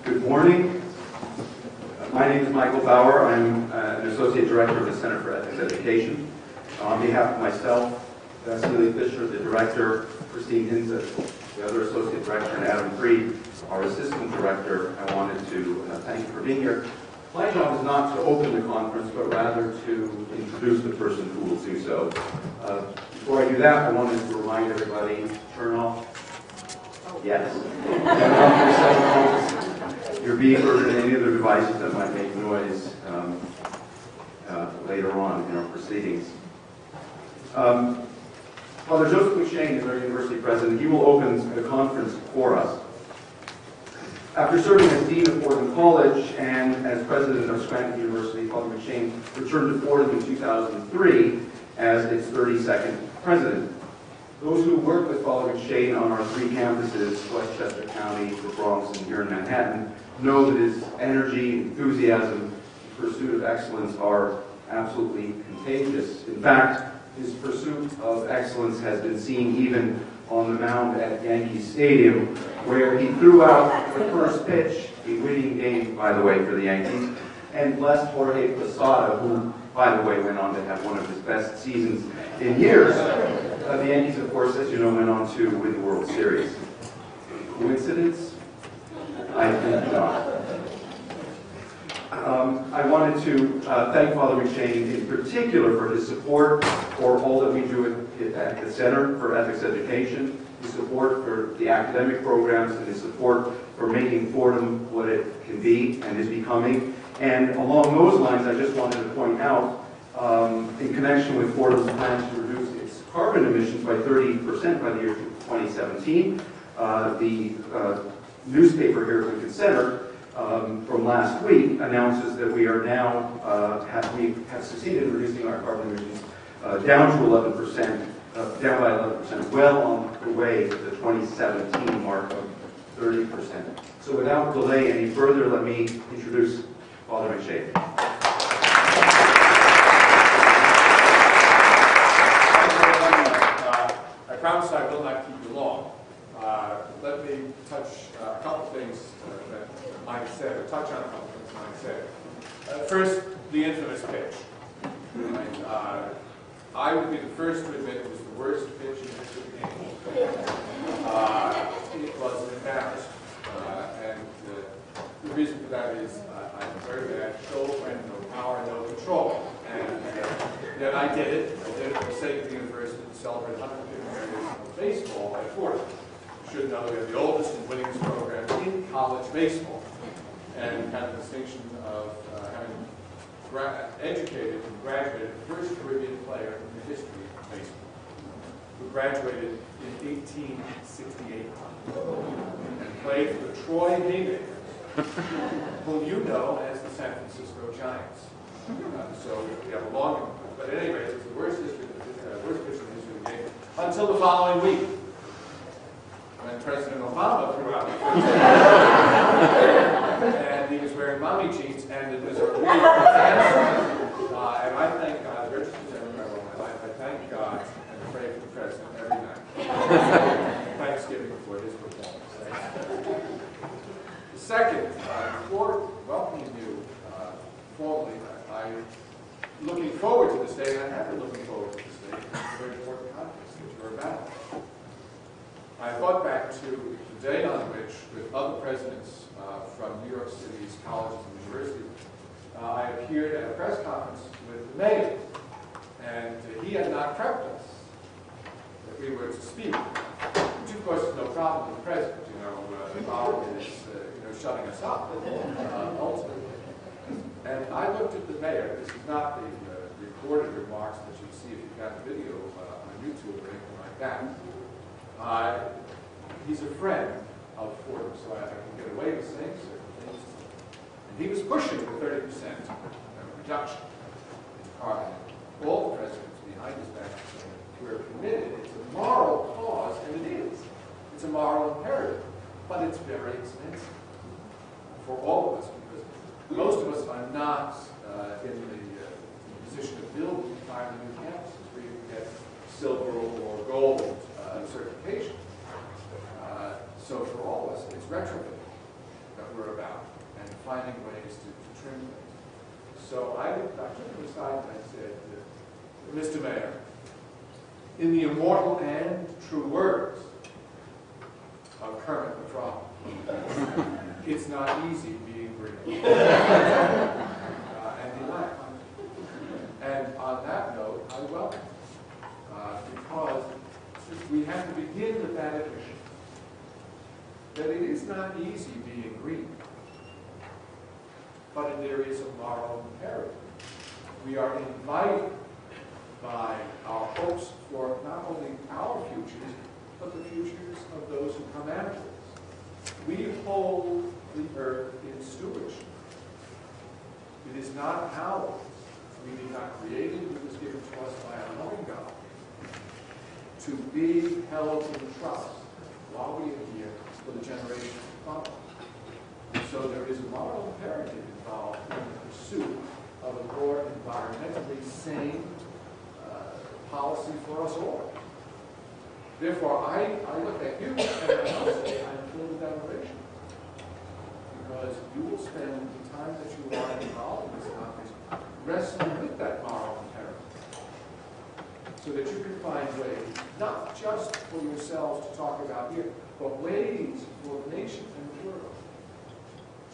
Good morning. My name is Michael Bauer. I'm an Associate Director of the Center for Ethics Education. On behalf of myself, Vasily Fisher, the Director, Christine Hinze, the other Associate Director, and Adam Freed, our Assistant Director, I wanted to thank you for being here. My job is not to open the conference, but rather to introduce the person who will do so. Before I do that, I wanted to remind everybody, turn off. Yes. Turn off your cell phones, your beepers, and any other devices that might make noise later on in our proceedings. Father Joseph McShane is our university president. He will open the conference for us. After serving as Dean of Fordham College and as President of Scranton University, Father McShane returned to Fordham in 2003 as its 32nd President. Those who work with Father McShane on our three campuses, Westchester County, the Bronx, and here in Manhattan, know that his energy, enthusiasm, and pursuit of excellence are absolutely contagious. In fact, his pursuit of excellence has been seen even on the mound at Yankee Stadium, where he threw out the first pitch, a winning game, by the way, for the Yankees, and blessed Jorge Posada, who, by the way, went on to have one of his best seasons in years. The Yankees, of course, as you know, went on to win the World Series. Coincidence? I think not. I wanted to thank Father McShane in particular for his support for all that we do at the Center for Ethics Education, his support for the academic programs, and his support for making Fordham what it can be and is becoming. And along those lines, I just wanted to point out, in connection with Fordham's plans to reduce its carbon emissions by 30% by the year 2017, the newspaper here at Lincoln Center from last week announces that we are now we have succeeded in reducing our carbon emissions down to 11%, down by 11%, well on the way to the 2017 mark of 30%. So without delay any further, let me introduce Father McShane. I promise I will not keep you long. Let me touch a couple things that Mike said, or touch on a couple things Mike said. First, the infamous pitch. I would be the first to admit it was the worst pitch in history of the game. It was embarrassed. And the reason for that is I'm a very bad showman, no power, no control. And yet I did it. I did it for the sake of the university to celebrate 150 years of baseball at Fordham. You should know we have the oldest and winningest program in college baseball, and had the distinction of having educated and graduated the first Caribbean player in the history of baseball, who graduated in 1868 and played for the Troy Haymakers, whom you know as the San Francisco Giants. So we have a long, but at any rate, it's the worst pitch in the history of the game until the following week, when President Obama threw out the first and he was wearing mommy jeans, and it was a real disaster. And I thank God, the richest ever of my life, I thank God and pray for the President every night. Thanksgiving for his performance. Second, before welcoming you formally, I'm looking forward to this day, and I have been looking forward to this day. It's a very important conference that you're about. I thought back to the day on which, with other presidents from New York City's colleges and universities, I appeared at a press conference with the mayor, and he had not prepped us that we were to speak. Which, of course, is no problem with the president. The problem is shutting us up ultimately. And I looked at the mayor. This is not the recorded remarks that you see if you've got the video on YouTube or anything like that. He's a friend of Fordham, so I can get away with saying certain things. And he was pushing for 30% reduction in carbon. All the presidents behind his back saying, we're committed. It's a moral cause, and it is. It's a moral imperative, but it's very expensive for all of us, because most of us are not in the position to build entirely new campuses where you can get silver or gold certification. So for all of us, it's retrofitting. we're about, and finding ways to trim things. So I took him aside and I said, Mr. Mayor, in the immortal and true words of Kermit the Frog, it's not easy being green. And he laughed. And on that note, I welcome it, because we have to begin with that admission that it is not easy being green, but there is a moral imperative. We are invited by our hopes for not only our futures, but the futures of those who come after us. We hold the earth in stewardship. It is not ours. We did not create it. It was given to us by our knowing God to be held in trust while we are here for the generations to follow. So there is a moral imperative involved in the pursuit of a more environmentally sane policy for us all. Therefore, I look at you and I must say I'm filled with admiration, because you will spend the time that you are involved in this conference wrestling with that moral imperative, so that you can find ways, not just for yourselves to talk about here, but ways for the nation and the world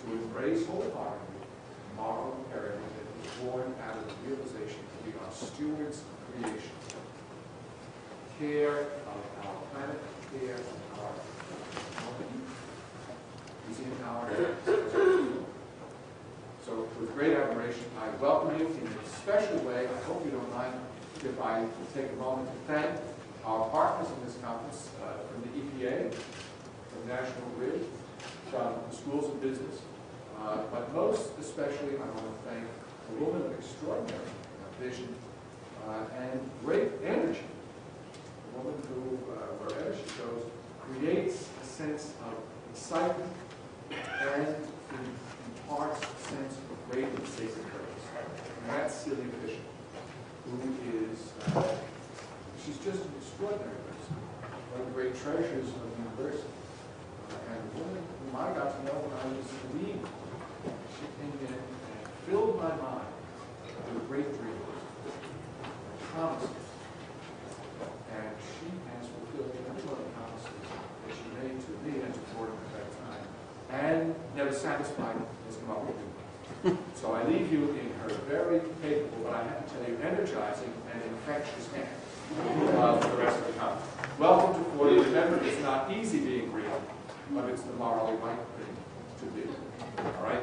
to embrace wholeheartedly moral imperative that is born out of the realization that we are stewards of creation, care of our planet, care of our is in our hands. So with great admiration, I welcome you in a special way. I hope you don't mind if I take a moment to thank our partners in this conference, from the EPA, from National Grid, from the Schools of Business, but most especially I want to thank a woman of extraordinary vision and great energy, a woman who, wherever she goes, creates a sense of excitement and imparts a sense of great and sacred purpose. And that's Celia Bishop, who is, she's just an extraordinary person, one of the great treasures of the university, and a woman whom I got to know when I was a lead. She came in and filled my mind with great dreams, promises, and she has fulfilled every one of the promises that she made to me and to Fordham at that time, and never satisfied has come up with you. So I leave you in her very capable, but I have to tell you, energizing and infectious hands for the rest of the conference. Welcome to Fordham. Remember, it's not easy being green, but it's the morally right thing to be. All right?